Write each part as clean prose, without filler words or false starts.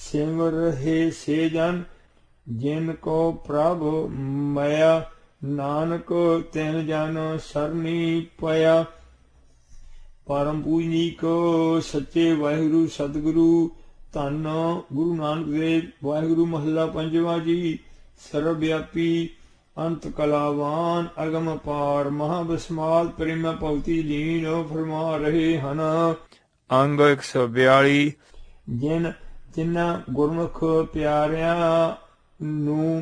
सिमर हे से जन जिनको प्रभु मया, नानक तिन जन सरनी पया। परम पूजनीक सच्चे वाहिगुरु सतगुरु धन गुरु नानक देव। वाहिगुरु महला पंजवा जी। सर्वव्यापी अंत कलावान अगम पार, महाबसमाल प्रेम भगति लीन फरमा रहे हन। अंग 142। जिन जिन्हां गुरमुख प्यारियां नूं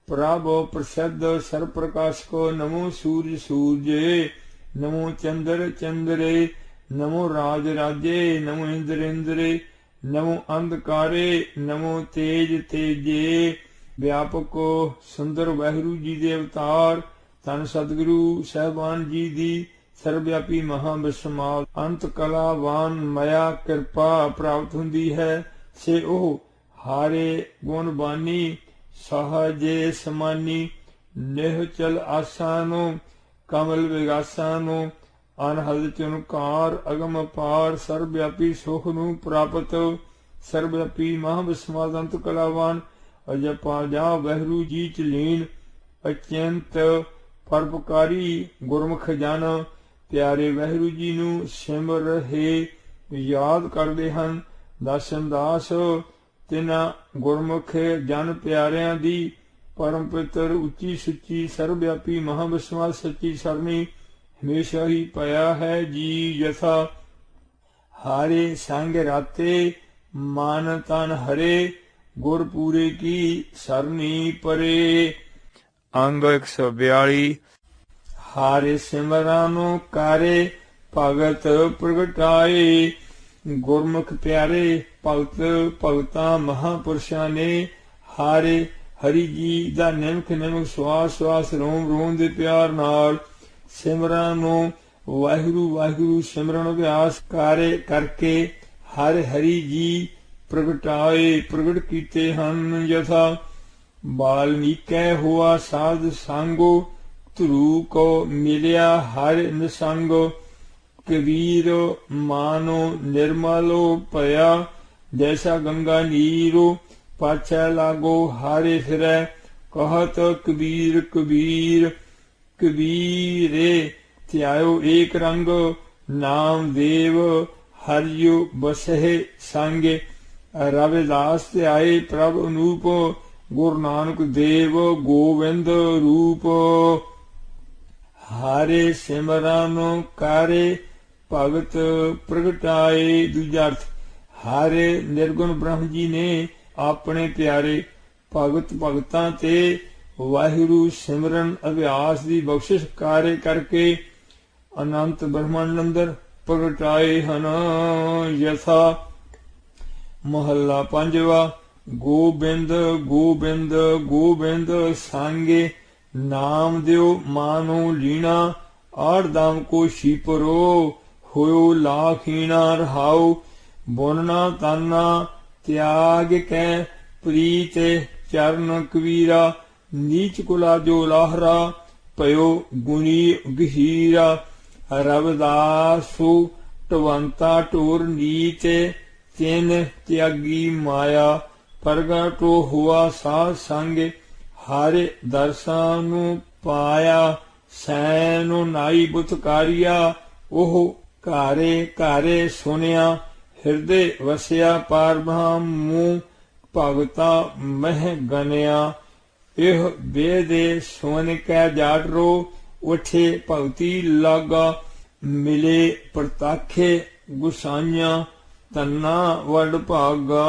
प्रभ प्रसिद्ध सर्व प्रकाशक। नमो सूरज सूरजे, नमो चंद्र चंद्रे, नमो राज राजे, नमो इंद्र इंद्रे, नमो अंधकारे, नमो तेज तेजे। व्यापक सुंदर वाहिगुरु जी दे अवतार धन सतगुरु साहिबान जी दी सर्वव्यापी महाबसमाल अंत कलावान माया कृपा प्राप्त हुंदी है। से ओह हारे गुण बानी, सहजे समानी, निहचल आसानो, कमल विगासानो, अनहद चुनकार अगम अपार। सर्वव्यापी सुख नूं प्राप्त, सर्वव्यापी महाबसमाल अंत कलावान अजपा जा वाहिगुरु जी च लीन। अचिंत परोपकारी गुरमुख जन प्यारे वाहिगुरु जी नूं सिमर हे याद करदे हन। दासन दास तिन्हां गुरमुख जन प्यारियां दी परम पवित्र उच्ची सुची सर्वव्यापी महाबसमाल सच्ची सरनी हमेशा ही पाया है जी। यथा हारे संग राते मन तन हरे, गुरपूरे की सरनी परे। अंग 142। हारे सिमरानो कारे भगत प्रगटाए। गुरमुख प्यारे भगत भगतां महापुरुषां ने हारे हरि जी दा निमक निमक श्वास श्वास रोम रोम दे प्यार नाल सिमरानो वाहिगुरु वाहिगुरु सिमरन अभ्यास कारे करके हर हरि जी प्रगटाए प्रगट कीते हन। यथा बाल्मीकै हुआ साध सांगो, ध्रुव को मिलिया हर निसंग। कबीर मानो निर्मलो पया, जैसा गंगा नीरो पाछै लागो हारे फिरै। कहत कबीर कबीर कबीरे त्यायो एक रंग, नाम देव हरियो बसहे संगे। रविदास ध्याए प्रभ अनूप, गुरु नानक देव गोविंद रूप। हारे सिमरानो कारे भगत प्रगटाए। दूजा अर्थ हारे निर्गुण ब्रह्म जी ने अपने प्यारे भगत भगतां ते वाहिगुरु सिमरन अभ्यास दी बख्शिश कार्य करके अनंत ब्रह्मांड अंदर प्रगटाए हन। यथा महला पंजवा। गोबिंद गोबिंद गोबिंद सांगे, नाम दियो मानो लीना। आड़दाम को शीपरो, होयो लाखीना रहाओ। बुनना ताना त्याग कै प्रीत, चरण कबीरा। नीच कुला जो लाहरा, पयो गुणी गहीरा। रविदासु टवंता टोर नीत, तिन त्यागी माया। प्रगटो हुआ साध संग, हारे दर्शनु पाया। सैनो नाई बुतकारिया, ओह घारे घारे सुनिया। हृदय वसिया पार ब्रह्म, भगता मह गनिया। एह बेदे सुन कै जाटरो, उठे भगति लागा। मिले प्रताखे गुसाइया, तन्ना वड भागा।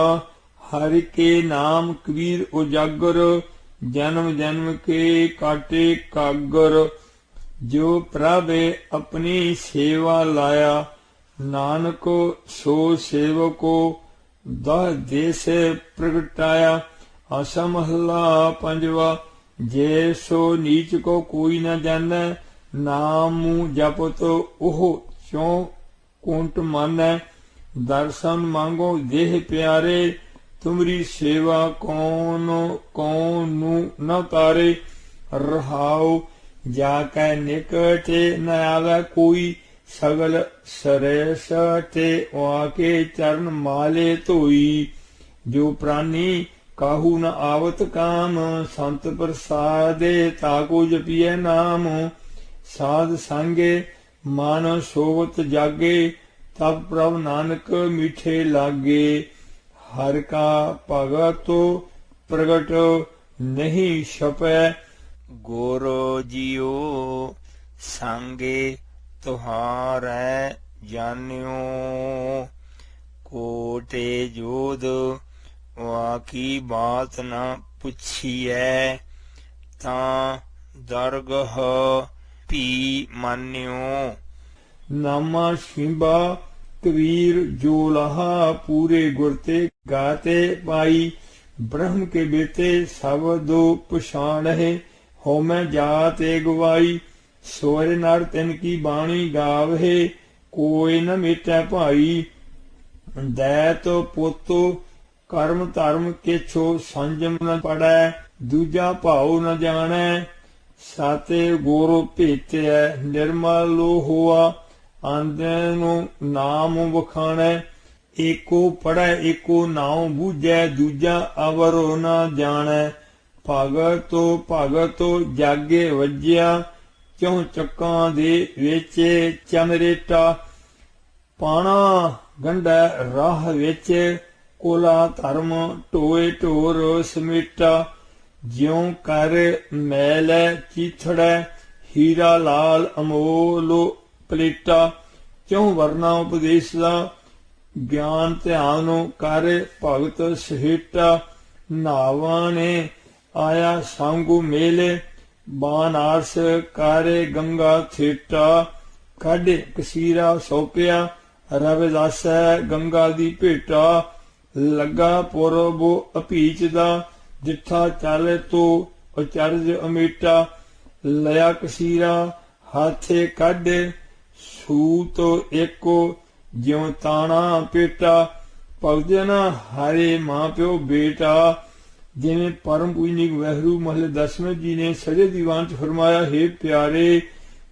हरि के नाम कबीर उजागर, जन्म जन्म के काटे कागर। जो प्रभे अपनी सेवा लाया, नानक सो सेवको दह देश प्रगटाया। आसा महला पंजवा। जे सो नीच को कोई न जानै, नाम जपत ओह चौ कुंट मानै। दर्शन मांगो देह प्यारे, तुमरी सेवा कौन कौन न तारे। रहाओ जाकै निकट न आवे कोई, सगल सरस ते आके चरण माले धोई। जो प्राणी काहू न आवत काम, संत प्रसादे ताको जपिए नाम। साध संगे मन सोवत जागे, तब प्रभ नानक मीठे लागे। हर का भगत प्रगट नहीं छपै, गुर जियो संगे तुहारै जान्यो। कोटे जोध वाकी बात न पुछिए, तां दरगह भी मान्यो। नामा शिंबा कबीर जो लहा, पूरे गुरते गाते पाई। ब्रह्म के बेते सब दो पछाण है, होमै जात ए गवाई। सोर नर तिन की बाणी गावहे, कोई न मेटै भाई। दैत पोतो कर्म धर्म केछो, संजम न पड़ै, दूजा भाव न जानै। साते गुर भेटै निर्मल होआ, आंदे नाम वखाणै। एको पढ़ै एको नाम बूझै, दूजा अवर न जानै। भगत जागे वज्या, क्यों चक्कां दे विच चमरेटा। पाणा गंढै राह विच, कोला धर्म ढोए ढोर समेटा। ज्यों कर मैलै चीथड़ै, हीरा लाल अमोल पलेटा। क्यों वरना उपदेश दा, ज्ञान ध्यान कर भगत सहेटा। नावा ने आया सांगू मेले, बानारस कर गंगा थेटा। काढे कसीरा सौंपिया, रविदासै गंगा दी भेटा। लगा पुरब अपीच दा, जिठा चाले तो अचरज अमेटा। लया कसीरा हाथे काढे, सूत एको ज्यों ताना पेटा। भगत हरे मां प्यो बेटा। जिवें परम पूजनीक वाहिगुरू महले 10वें जी ने सजे दीवान च फरमाया, हे प्यारे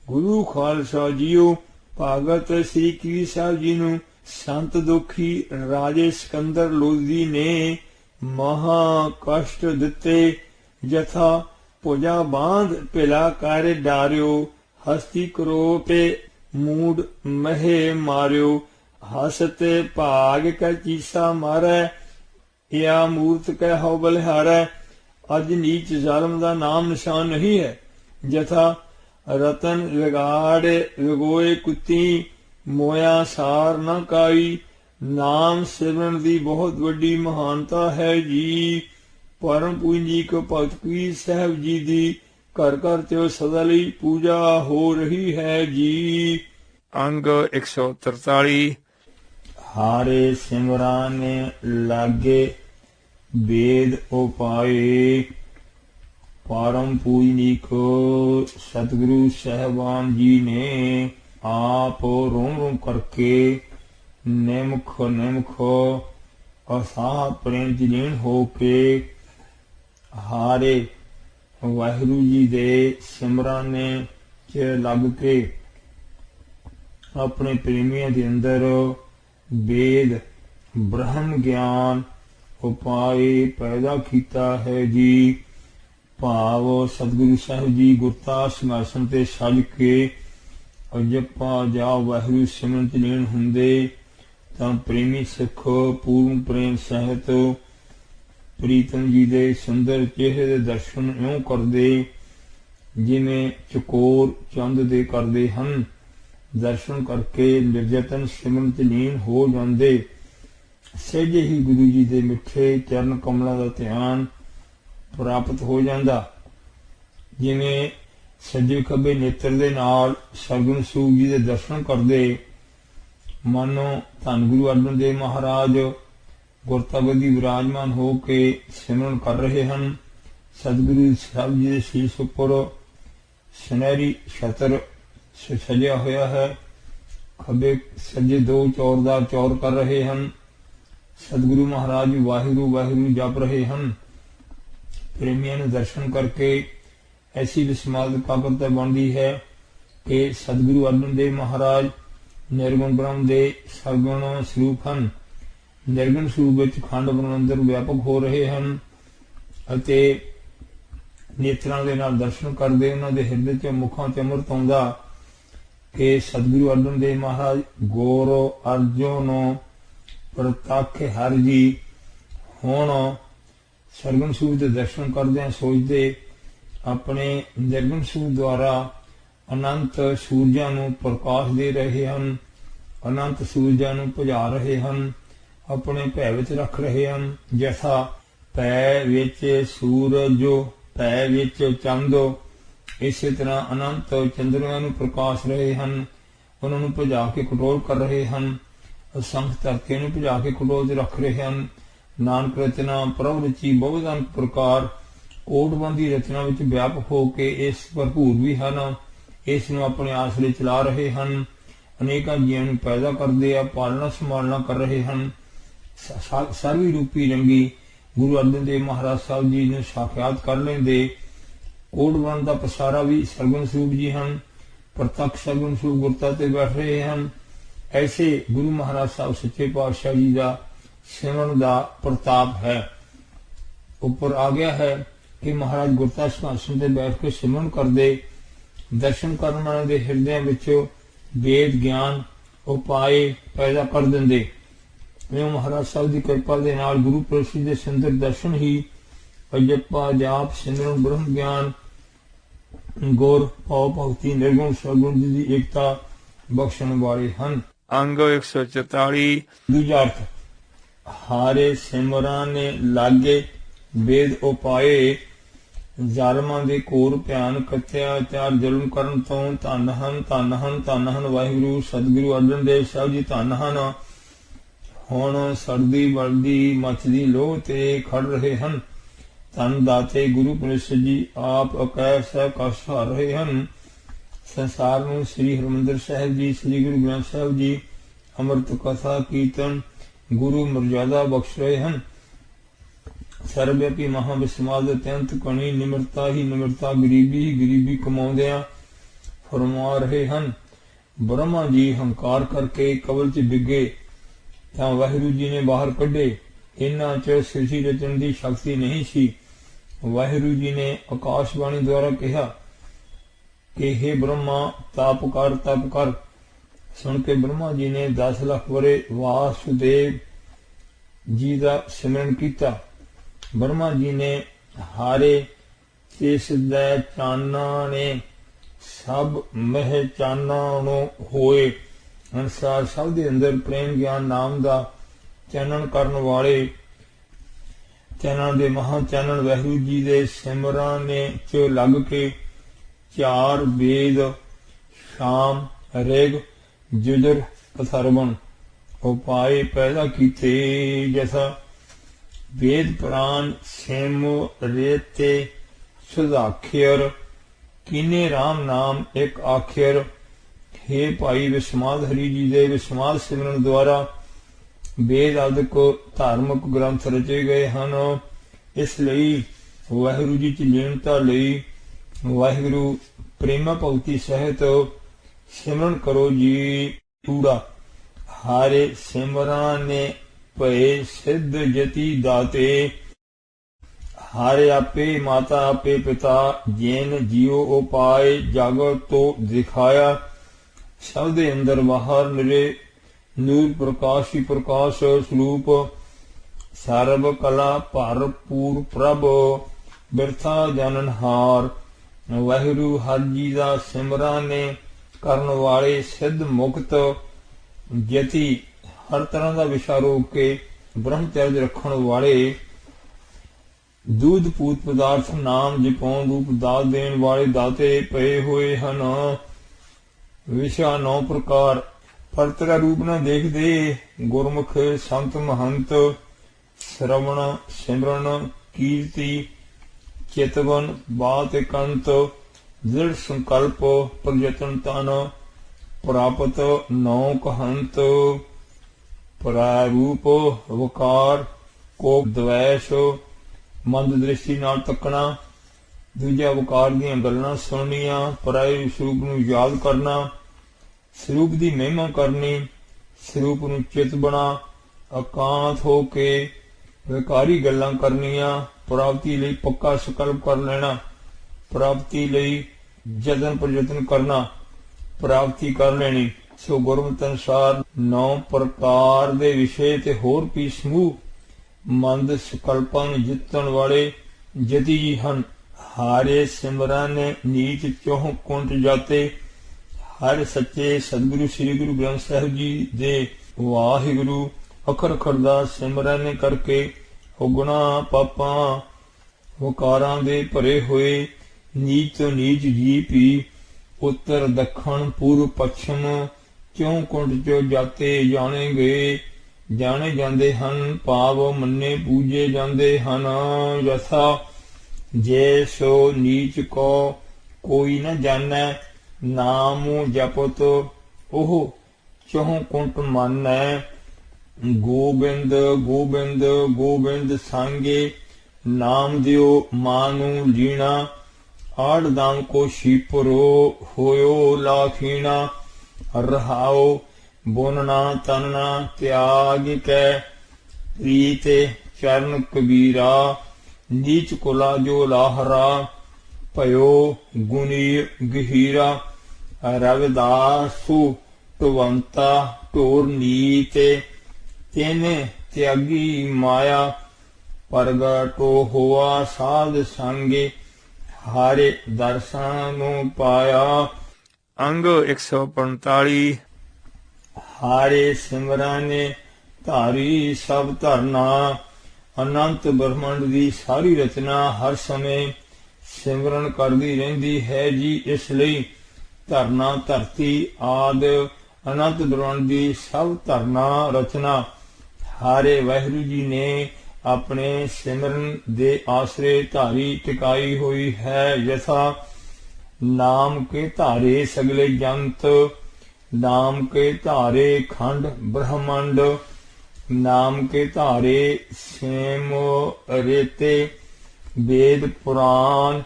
गुरु खालसा जीओ, भगत श्री कीर साहब जी नूं संत दुखी राजे सिकंदर लोधी ने महा कष्ट दिते। जथा भुजा बांध भिला कर डारियो, हस्ती क्रोपे मूड महे मारियो। हसते भाग कर चीसा मारै, या मूर्त कह हो बलिहारै। अज नीच जालम दा नाम निशान नहीं है। जथा रतन विगाड़ विगोए कुत्ती, मोया सार न काई। नाम सिमरन दी बहुत बड़ी महानता है जी। परम पूजनीक भगत कबीर साहब जी दी घर घर च सदा लई पूजा हो रही है जी। अंग 143। हारे सिमराने लागे वेद उपाए। परम पूजनीक सतगुरु साहबान जी ने आप रोम रोम करके निमख असाह प्रेम च लीन हो के हारे वाहिगुरू जी दे सिमराने च लग के अपने प्रेमियों के अंदर वेद ब्रह्म ज्ञान उपाय पैदा किया है जी। भाव सतगुरु साहब जी गुरता सिंहासन ते सज के जपा जा वाहिगुरू सिमरन च लीन हुंदे तां प्रेमी सिख पूर्ण प्रेम सहित प्रीतम जी दे सुंदर चेहरे दे दर्शन इउं करदे जिवें चकोर चंद दे करदे हन। दर्शन करके निर्जतन सिमरन च लीन हो जांदे। सहजे ही गुरु जी दे मिठे चरण कमलों का ध्यान प्राप्त हो जाता। जिवें सज्जे खब्बे नेत्र दे नाल सरगुण सूख जी दे दर्शन करदे मानो धन गुरु अर्जन देव महाराज गुरतागदी विराजमान हो के सिमरन कर रहे हैं। सतगुरु साहब जी के शीश उपर सुनहरी छतर सजिया होया है। खब्बे सज्जे दो चौरदार चौर कर रहे हैं। सतगुरु महाराज वाहिगुरू वाहिगुरू जप रहे हैं। प्रेमियों ने दर्शन करके ऐसी विस्माद काबरता बनती है कि सतगुरु अर्जन देव महाराज निर्गुण ब्रह्म दे सरगुण स्वरूप हैं। ਨਿਰਗੁਣ ਸਰੂਪ ਵਿੱਚ ਖੰਡ ਬ੍ਰਹਮੰਦਰ ਵਿਆਪਕ ਹੋ ਰਹੇ ਹਨ ਅਤੇ ਨੇਤਰਾਂ ਦੇ ਨਾਲ ਦਰਸ਼ਨ ਕਰਦੇ ਉਹਨਾਂ ਦੇ ਹਿਰਦੇ 'ਚ ਮੁਖਾਂ 'ਚ ਅੰਮ੍ਰਿਤ ਆਉਂਦਾ ਕਿ ਸਤਿਗੁਰੂ ਅਰਜਨ ਦੇਵ ਮਹਾਰਾਜ ਗੁਰ ਅਰਜੁਨ ਪ੍ਰਤੱਖ ਹਰਿ ਜੀ। ਹੁਣ ਸਰਗੁਣ ਸਰੂਪ ਦੇ ਦਰਸ਼ਨ ਕਰਦਿਆਂ ਸੋਚਦੇ ਆਪਣੇ ਨਿਰਗੁਣ ਸਰੂਪ ਦੁਆਰਾ ਅਨੰਤ ਸੂਰਜਾਂ ਨੂੰ ਪ੍ਰਕਾਸ਼ ਦੇ ਰਹੇ ਹਨ, ਅਨੰਤ ਸੂਰਜਾਂ ਨੂੰ ਭੁਜਾ ਰਹੇ ਹਨ, ਆਪਣੇ ਭੈ ਵਿੱਚ ਰੱਖ ਰਹੇ ਹਨ। ਜੈਸਾ ਭੈ ਵਿੱਚ ਸੂਰਜ, ਭੈ ਵਿੱਚ ਚੰਦ, ਇਸੇ ਤਰ੍ਹਾਂ ਅਨੰਤ ਚੰਦਰਮਾ ਨੂੰ ਪ੍ਰਕਾਸ਼ ਰਹੇ ਹਨ, ਉਹਨਾਂ ਨੂੰ ਭੁਜਾ ਕੇ ਕੰਟਰੋਲ ਕਰ ਰਹੇ ਹਨ। ਅਸੰਖ ਧਰਤੀ ਨੂੰ ਭੁਜਾ ਕੇ ਕੰਟਰੋਲ 'ਚ ਰੱਖ ਰਹੇ ਹਨ। ਨਾਨਕ ਰਚਨਾ ਪ੍ਰਭ ਰਚੀ ਬਹੁਤ ਅਨੇਕ ਪ੍ਰਕਾਰ ਕੋਟਬੰਦੀ ਰਚਨਾ ਵਿੱਚ ਵਿਆਪਕ ਹੋ ਕੇ ਇਸ ਭਰਪੂਰ ਵੀ ਹਨ। ਇਸ ਨੂੰ ਆਪਣੇ ਆਸਰੇ ਚਲਾ ਰਹੇ ਹਨ, ਅਨੇਕਾਂ ਜੀਆਂ ਨੂੰ ਪੈਦਾ ਕਰਦੇ ਆ, ਪਾਲਣਾ ਸੰਭਾਲਣਾ ਕਰ ਰਹੇ ਹਨ। ਸਰਵੀ ਰੂਪੀ ਰੰਗੀ ਗੁਰੂ ਅਰਜਨ ਦੇਵ ਮਹਾਰਾਜ ਸਾਹਿਬ ਜੀ ਨੂੰ ਸਾਖਿਆਤ ਕਰ ਲੈਂਦੇ। ਕੋਟਬੰਦ ਦਾ ਪਸਾਰਾ ਵੀ ਸਰਗੁਣ ਸਰੂਪ ਜੀ ਹਨ, ਪ੍ਰਤੱਖ ਸਰਗੁਣ ਸਰੂਪ ਗੁਰਤਾ ਤੇ ਬੈਠ ਰਹੇ ਹਨ। ਐਸੇ ਗੁਰੂ ਮਹਾਰਾਜ ਸਾਹਿਬ ਸੱਚੇ ਪਾਤਸ਼ਾਹ ਜੀ ਦਾ ਸਿਮਰਨ ਦਾ ਪ੍ਰਤਾਪ ਹੈ। ਉੱਪਰ ਆ ਗਿਆ ਹੈ ਕਿ ਮਹਾਰਾਜ ਗੁਰਤਾ ਸਿੰਘਾਸਨ ਤੇ ਬੈਠ ਕੇ ਸਿਮਰਨ ਕਰਦੇ। ਦਰਸ਼ਨ ਕਰਨ ਵਾਲਿਆਂ ਦੇ ਹਿਰਦਿਆਂ ਵਿੱਚ ਵੇਦ ਗਿਆਨ ਉਪਾਏ ਪੈਦਾ ਕਰ ਦਿੰਦੇ। ਜਿਉਂ ਮਹਾਰਾਜ ਸਾਹਿਬ ਦੀ ਕਿਰਪਾ ਦੇ ਨਾਲ ਗੁਰੂ ਪ੍ਰਸਾਦ ਦੇ ਸੁੰਦਰ ਦਰਸ਼ਨ ਹੀ ਅਜੱਪਾ ਜਾਪ ਸਿਮਰਨ ਬ੍ਰਹਮ ਗਿਆਨ ਗੁਰ ਭਾਵ ਭਗਤੀ ਨਿਰਗੁਣ ਸਰਗੁਣ ਦੀ ਏਕਤਾ ਬਖਸ਼ਣ ਵਾਲੇ ਹਨ। ਅੰਗ 144 ਦੂਜਾ ਅਰਥ ਹਾਰੇ ਸਿਮਰਾਂ ਨੇ ਲਾਗੇ ਵੇਦ ਉਪਾਏ ਜ਼ਾਲਮਾਂ ਦੇ ਘੋਰ ਭਿਆਨਕ ਅਤਿਆਚਾਰ ਜ਼ੁਲਮ ਕਰਨ ਤੋਂ ਧੰਨ ਹਨ, ਧੰਨ ਹਨ, ਧੰਨ ਹਨ ਵਾਹਿਗੁਰੂ ਸਤਿਗੁਰੂ ਅਰਜਨ ਦੇਵ ਸਾਹਿਬ ਜੀ ਧੰਨ ਹਨ। ਹੁਣ ਸਰਦੀ ਵਰਦੀ ਮੱਚਦੀ ਲੋਹ ਤੇ ਖੜ ਰਹੇ ਹਨ। ਧੰਨ ਦਾਤੇ ਗੁਰੂ ਪ੍ਰਸਾਦ ਜੀ ਆਪ ਅਕੈਸ ਕਸ਼ਟ ਹਾਰ ਰਹੇ ਹਨ। ਸੰਸਾਰ ਨੂੰ ਸ੍ਰੀ ਹਰਿਮੰਦਰ ਸਾਹਿਬ ਜੀ, ਸ੍ਰੀ ਗੁਰੂ ਗ੍ਰੰਥ ਸਾਹਿਬ ਜੀ ਅੰਮ੍ਰਿਤ ਕਥਾ ਕੀਰਤਨ ਗੁਰੂ ਮਰਜ਼ਾਦਾ ਬਖਸ਼ ਰਹੇ ਹਨ। ਸਰਵਵਿਆਪੀ ਮਹਾਂਵਿਸਮਾਦ ਅਤਿਅੰਤ ਕਣੀ ਨਿਮਰਤਾ ਹੀ ਨਿਮਰਤਾ, ਗਰੀਬੀ ਹੀ ਗਰੀਬੀ ਕਮਾਉਂਦਿਆਂ ਫਰਮਾ ਰਹੇ ਹਨ। ਬ੍ਰਹਮਾ ਜੀ ਹੰਕਾਰ ਕਰਕੇ ਕਬਲ 'ਚ ਡਿੱਗੇ ਤਾਂ ਵਾਹਿਗੁਰੂ ਜੀ ਨੇ ਬਾਹਰ ਕੱਢੇ। ਇਹਨਾਂ 'ਚ ਸ੍ਰਿਸ਼ਟੀ ਰਚਨ ਦੀ ਸ਼ਕਤੀ ਨਹੀਂ ਸੀ। ਵਾਹਿਗੁਰੂ ਜੀ ਨੇ ਆਕਾਸ਼ਬਾਣੀ ਦੁਆਰਾ ਕਿਹਾ ਕਿ ਹੇ ਬ੍ਰਹਮਾ ਤਪ ਕਰ, ਤਪ ਕਰ। ਸੁਣ ਕੇ ਬ੍ਰਹਮਾ ਜੀ ਨੇ 10 ਲੱਖ ਵਰੇ ਵਾਸੁਦੇਵ ਜੀ ਦਾ ਸਿਮਰਨ ਕੀਤਾ। ਬ੍ਰਹਮਾ ਜੀ ਨੇ ਹਾਰੇ ਇਸ ਦੇ ਚਾਨਣਾ ਨੇ ਸਭ ਮਹਿ ਚਾਨਣਾ ਨੂੰ ਹੋਏ। ਸੰਸਾਰ ਸਭ ਦੇ ਅੰਦਰ ਪ੍ਰੇਮ ਗਿਆਨ ਨਾਮ ਦਾ ਚਾਨਣ ਕਰਨ ਵਾਲੇ ਚਾਨਣ ਦੇ ਮਹਾਂ ਚਾਨਣ ਵਾਹਿਗੁਰੂ ਜੀ ਦੇ ਸਿਮਰਾਂ ਨੇ ਚ ਲੱਗ ਕੇ ਚਾਰ ਵੇਦ ਸ਼ਾਮ ਰਿਗ ਜੁਜਰ ਅਥਰਵਣ ਉਪਾਏ ਪੈਦਾ ਕੀਤੇ। ਜੈਸਾ ਵੇਦ ਪ੍ਰਾਨ ਸਿਮ ਰੇਤੇ ਸੁਧਾਖਿਰ ਕੀਨੇ ਰਾਮ ਨਾਮ ਇੱਕ ਆਖਿਰ। ਹੇ ਭਾਈ ਵਿਸਮਾਦ ਹਰੀ ਜੀ ਦੇ ਵਿਸਮਾਦ ਸਿਮਰਨ ਦੁਆਰਾ ਵੇਦ ਆਦਿਕ ਧਾਰਮਿਕ ਗ੍ਰੰਥ ਰਚੇ ਗਏ ਹਨ। ਇਸ ਲਈ ਵਾਹਿਗੁਰੂ ਜੀ ਚ ਲੀਨਤਾ ਲਈ ਵਾਹਿਗੁਰੂ ਪ੍ਰੇਮਾ ਭਗਤੀ ਸਹਿਤ ਸਿਮਰਨ ਕਰੋ ਜੀ। ਤੂੜਾ ਹਾਰੇ ਸਿਮਰਾਂ ਨੇ ਭਏ ਸਿੱਧ ਜਤੀ ਦਾਤੇ। ਹਾਰੇ ਆਪੇ ਮਾਤਾ ਆਪੇ ਪਿਤਾ ਜੈਨ ਜੀਓ ਉਪਾਏ ਜਗਤ ਤੋਂ ਦਿਖਾਇਆ। ਸਭ ਦੇ ਅੰਦਰ ਬਾਹਰ ਨਿਰੇ ਨੂਰ ਪ੍ਰਕਾਸ਼ ਹੀ ਪ੍ਰਕਾਸ਼ ਸਰੂਪ ਸਰਬ ਕਲਾ ਭਰਪੂਰ ਪ੍ਰਭ ਬਿਰਥਾ ਜਨਨਹਾਰ। ਵਾਹਿਗੁਰੂ ਹਰਿ ਜੀ ਦਾ ਸਿਮਰਨ ਨੇ ਕਰਨ ਵਾਲੇ ਸਿੱਧ ਮੁਕਤ ਜਤੀ ਹਰ ਤਰ੍ਹਾਂ ਦਾ ਵਿਸ਼ਾ ਰੋਕ ਕੇ ਬ੍ਰਹਮਚਰਜ ਰੱਖਣ ਵਾਲੇ ਦੂਧ ਪੂਤ ਪਦਾਰਥ ਨਾਮ ਜਪਉਣ ਰੂਪ ਦਾਤ ਦੇਣ ਵਾਲੇ ਦਾਤੇ ਪਏ ਹੋਏ ਹਨ। ਵਿਸ਼ਾ 9 ਪ੍ਰਕਾਰ ਪਰਤਰਾ ਰੂਪ ਨਾ ਦੇਖਦੇ ਗੁਰਮੁਖ ਸੰਤ ਮਹੰਤ ਸ਼ਰਵਣ ਸਿਮਰਨ ਕੀਰਤੀ ਚਿਤਵਨ ਬਾਤ ਇਕੰਤ ਦ੍ਰਿੜ ਸੰਕਲਪ ਪ੍ਰਯਤਨ ਤਨ ਪ੍ਰਾਪਤ 9 ਕਹੰਤ। ਪ੍ਰਾਰੂਪ ਵਕਾਰ ਕੋਪ ਦਵੈਸ਼ ਮੰਦ ਦ੍ਰਿਸ਼ਟੀ ਨਾਲ ਤੱਕਣਾ। ਦੂਜਾ ਵਕਾਰ ਦੀਆਂ ਗੱਲਾਂ ਸੁਣਨੀਆਂ। ਪਰਾਏ ਸਰੂਪ ਨੂੰ ਯਾਦ ਕਰਨਾ। ਸਰੂਪ ਦੀ ਮਹਿਮਾ ਕਰਨੀ। ਸਰੂਪ ਨੂੰ ਚਿਤ ਬਣਾ ਇਕਾਂਤ ਹੋ ਕੇ ਵਿਕਾਰੀ ਗੱਲਾਂ ਕਰਨੀਆਂ, ਪ੍ਰਾਪਤੀ ਲਈ ਪੱਕਾ ਸੰਕਲਪ ਕਰ ਲੈਣਾ, ਪ੍ਰਾਪਤੀ ਲਈ ਯਤਨ ਪ੍ਰਯਤਨ ਕਰਨਾ, ਪ੍ਰਾਪਤੀ ਕਰ ਲੈਣੀ। ਸੋ ਗੁਰਮਤਿ ਅਨੁਸਾਰ 9 ਪ੍ਰਕਾਰ ਦੇ ਵਿਸ਼ੇ ਤੇ ਹੋਰ ਵੀ ਸਮੂਹ ਮੰਦ ਸੰਕਲਪਾਂ ਨੂੰ ਜਿੱਤਣ ਵਾਲੇ ਜਤੀ ਜੀ ਹਨ। ਹਾਰੇ ਸਿਮਰਨ ਨੀਚ ਚੋਹ ਕੁੰਟ ਜਾਤੇ। ਹਰ ਸੱਚੇ ਸਤਿਗੁਰੂ ਸ੍ਰੀ ਗੁਰੂ ਗ੍ਰੰਥ ਸਾਹਿਬ ਜੀ ਦੇ ਵਾਹਿਗੁਰੂ ਅੱਖਰ ਅੱਖਰ ਦਾ ਸਿਮਰਨ ਕਰਕੇ ਔਗੁਣਾ ਪਾਪਾਂ ਵਕਾਰਾਂ ਦੇ ਭਰੇ ਹੋਏ ਨੀਚ ਤੋਂ ਨੀਚ ਜੀ ਵੀ ਉੱਤਰ ਦੱਖਣ ਪੂਰਬ ਪੱਛਮ ਚੋਂ ਕੁੰਟ ਚੋਂ ਜਾਤੇ ਜਾਣੇ ਜਾਂਦੇ ਹਨ, ਭਾਵ ਮੰਨੇ ਪੂਜੇ ਜਾਂਦੇ ਹਨ। ਯਥਾ ਜੇ ਸੋ ਨੀਚ ਕੋ ਕੋਈ ਨ ਜਾਣੈ, ਨਾਮ ਜਪਤ ਉਹ ਚੋਹ ਕੁੰਟ ਮਾਨੈ। ਗੋਬਿੰਦ ਗੋਬਿੰਦ ਗੋਬਿੰਦ ਸਾਂਗੇ, ਨਾਮ ਦਿਓ ਮਾਨੂ ਲੀਣਾ। ਆੜ ਦਾਮ ਕੋ ਸ਼ੀਪਰੋ ਹੋਇਓ ਲਾਖੀਣਾ। ਰਹਾਓ ਬੋਨਣਾ ਤਨਣਾ ਤਿਆਗ ਕੈ, ਪ੍ਰੀਤੇ ਚਰਨ ਕਬੀਰਾ। ਨੀਚ ਕੁਲਾ ਜੋ ਲਾਹਰਾ, ਭਇਓ ਗੁਣੀ ਗਹੀਰਾ। ਰਵਿਦਾਸੁ ਢਵੰਤਾ ਢੋਰ ਨੀਤੇ, ਤੈਨੇ ਤਿਆਗੀ ਮਾਇਆ। ਪ੍ਰਗਟੋ ਹੋਆ ਸਾਧ ਸੰਗੇ, ਹਾਰੇ ਦਰਸ਼ਨ ਨੂੰ ਪਾਇਆ। ਅੰਗ 145। ਹਾਰੇ ਸਿਮਰਾਨੇ ਧਾਰੀ ਸਭ ਧਰਨਾ। ਅਨੰਤ ਬ੍ਰਹਮੰਡ ਦੀ ਸਾਰੀ ਰਚਨਾ ਹਰ ਸਮੇਂ ਸਿਮਰਨ ਕਰਦੀ ਰਹਿੰਦੀ ਹੈ ਜੀ। ਇਸ ਲਈ ਧਰਨਾ ਧਰਤੀ ਆਦ ਅਨੰਤ ਬ੍ਰਹਮੰਡ ਦੀ ਸਭ ਧਰਨਾ ਰਚਨਾ ਹਾਰੇ ਵਾਹਿਗੁਰੂ ਜੀ ਨੇ ਆਪਣੇ ਸਿਮਰਨ ਦੇ ਆਸਰੇ ਧਾਰੀ ਟਿਕਾਈ ਹੋਈ ਹੈ। ਯਥਾ ਨਾਮ ਕੇ ਧਾਰੇ ਸਗਲੇ ਜੰਤ, ਨਾਮ ਕੇ ਧਾਰੇ ਖੰਡ ਬ੍ਰਹਮੰਡ। ਨਾਮ ਕੇ ਧਾਰੇ ਸੇਮ ਰੇਤੇ वेद पुराण।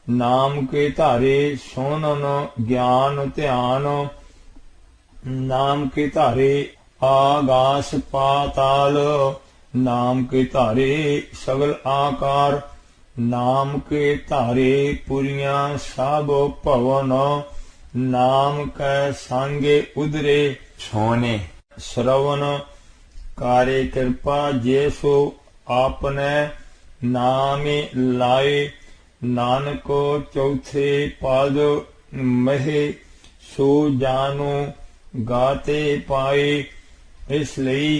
नाम के धारे सोनन ज्ञान ध्यान। नाम के धारे आगास पाताल। नाम के धारे सगल आकार। नाम के धारे पुरियां सब भवन। नाम कै सांगे उदरे सोने श्रवण। कारे कृपा जैसो आपने नामे लाए। नानक चौथे पद महे सो जानो गाते पाए। इस लई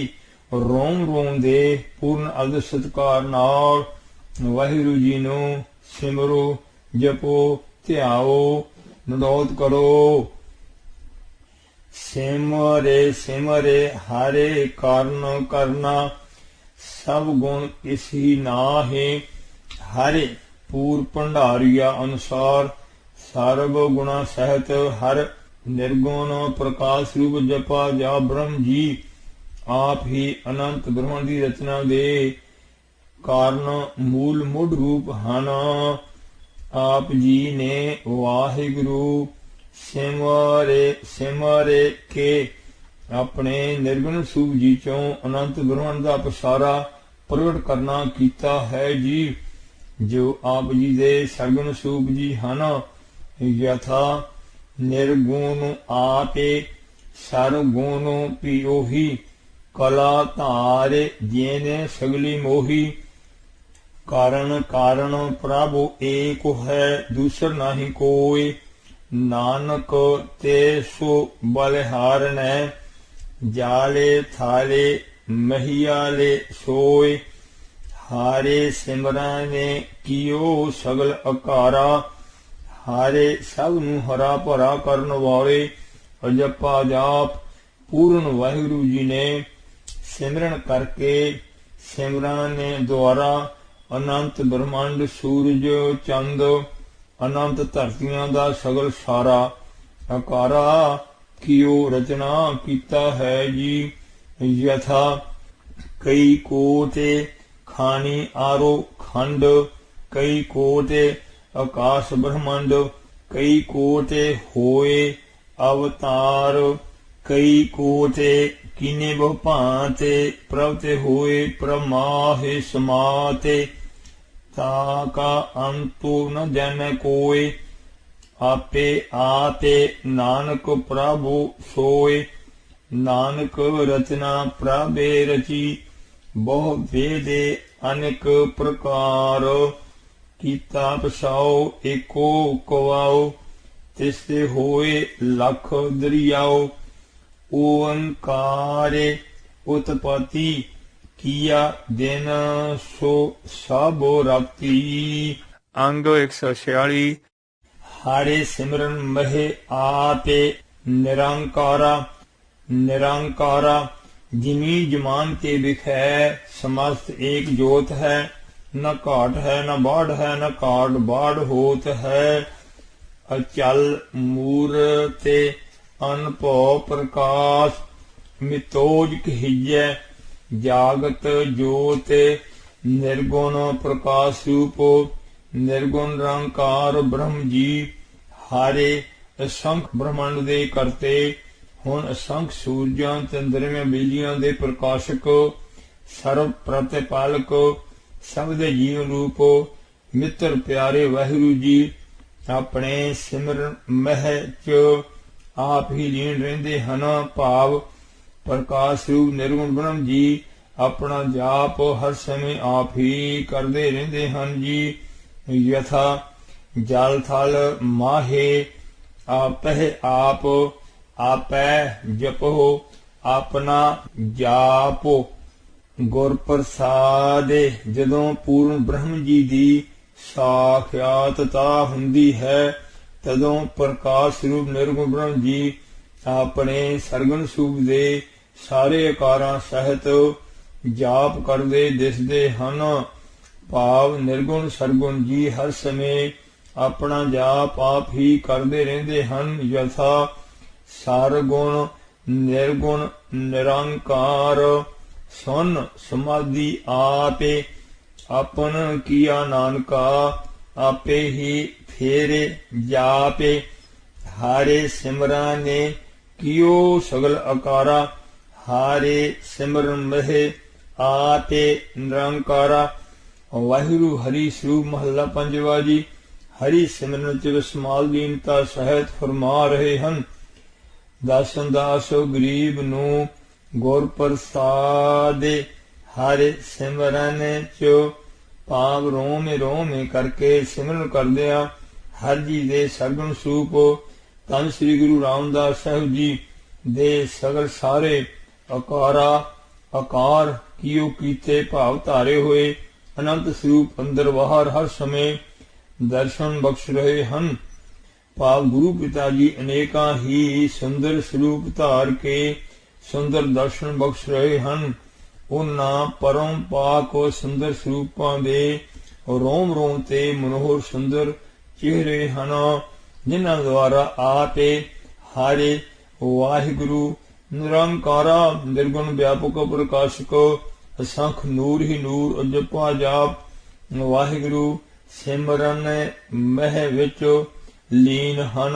रोम रोम दे पूर्ण अद सत्कार नाल वाहिगुरु जी नूं सिमरो जपो ध्याओ नडोद करो। सिमरे सिमरे हरे कारण करना। सब गुण किसी नाहे। हरे पूर भंडारिया अनुसार सर्व गुणा सहित हर निर्गुण प्रकाश रूप जपा जा ब्रह्म जी आप ही अनंत ब्रह्मांड की रचना दे कारण मूल मुढ़ रूप हन। आप जी ने वाहिगुरु सिमरे सिमरे के अपने निर्गुण सूप जी चों अनंत ब्रह्मांड का पसारा प्रगट करना कीता है जी। जो आप जी दे सरगुण सूप जी हन। यथा निर्गुण आपे सरगुण पियोही। कला धारे जेने सगली मोही। कारण कारण प्रभु एक है दूसर नहीं कोई। नानक ते सो बलिहारन जाले थाले महियाले सोए। हारे सिमरने कियो सगल अकारा। हारे सब नूं हरा भरा करन वाले अजपा जाप पूर्ण वाहिगुरु जी ने सिमरन करके सिमरन द्वारा अनंत ब्रह्मांड सूरज चंद अनंत धरतियां दा सगल सारा अकारा कियो रचना कीता है जी। यथा कई कोटे खानी आरो खंड। कई कोटे आकाश ब्रह्मांड। कई कोटे होए अवतार। कई कोटे कीने बहु भांते प्रभ ते होए प्रमाहे समाते ताका अंतु न जन कोय आपे आते नानक प्रभु सोय नानक रचना प्रभे रची बहु वेदे अनेक प्रकार कीता पछाओ एको कवाओ तिसते होए लख दरियाओ ओंकारे उत्पत्ति किया दिन सो सब राती। अंग 146। हारे सिमरन महे आते निरंकारा निरंकारा जिमी जमान के बिखै समस्त एक जोत है न घाट है न बाढ़ है न काट बाढ़ होत है अचल मूर्ते अनभव प्रकाश मितोज कहिजै जागत जोत निर्गुण प्रकाश रूप निर्गुण निरंकार ब्रह्म जी हारे असंख ब्रह्मांड दे करते हुण असंख सूरजां चंद्रमियां बिजलियां दे प्रकाशक सर्व प्रतिपालक सब दे जीवन रूप मित्र प्यारे वाहिगुरु जी अपने सिमरन मह च आप ही लीन रहिंदे हन। भाव प्रकाश रूप निर्गुण ब्रह्म जी अपना जाप हर समय आप ही करते रहिंदे हन जी। यथा जल थल माहे आपह आप आपै जपो अपना जापो गुर प्रसादे जदों पूर्ण ब्रह्म जी दी साख्यातता हुंदी है तदों प्रकाश रूप निर्गुण ब्रह्म जी अपने सरगुण सूप दे सारे आकारां सहित जाप करदे दिसदे हन। भाव निर्गुण सरगुण जी हर समय अपना जाप आप ही करदे रहिंदे हन। यथा सरगुण निर्गुण निरंकार सुन समाधि आपे अपन किया नानका आपे ही फेरे जापे हारे सिमरा ने कियो सगल अकारा हारे सिमरन महे आपे निरंकारा। वाहिगुरु हरि स्वरूप महला पंजवा जी हरि सिमरन च विस्माल दीनता सहित फरमा रहे हन। दासन दास गरीब नू गुर प्रसादे हरे सिमरन च भाव रोम रोम करके सिमरन करदिया हर जी दे सरगुण सूप धन श्री गुरु रामदास साहिब जी दे सगल सारे अकारा आकार कियो कीते भाव धारे हुए अनंत स्वरूप अंदर बाहर हर समय दर्शन बख्श रहे हन। भाव गुरु पिता जी अनेका ही सुंदर स्वरूप धार के सुंदर दर्शन बख्श रहे हन। उन्हां परम पाक सुंदर स्वरूपां दे रोम रोम ते मनोहर सुंदर चेहरे हन जिन्हां द्वारा आपे हारे वाहिगुरु निरंकारा निर्गुण व्यापक प्रकाशक असंख नूर ही नूर अजपा जाप वाहिगुरु सिमरन मह विच लीन हन।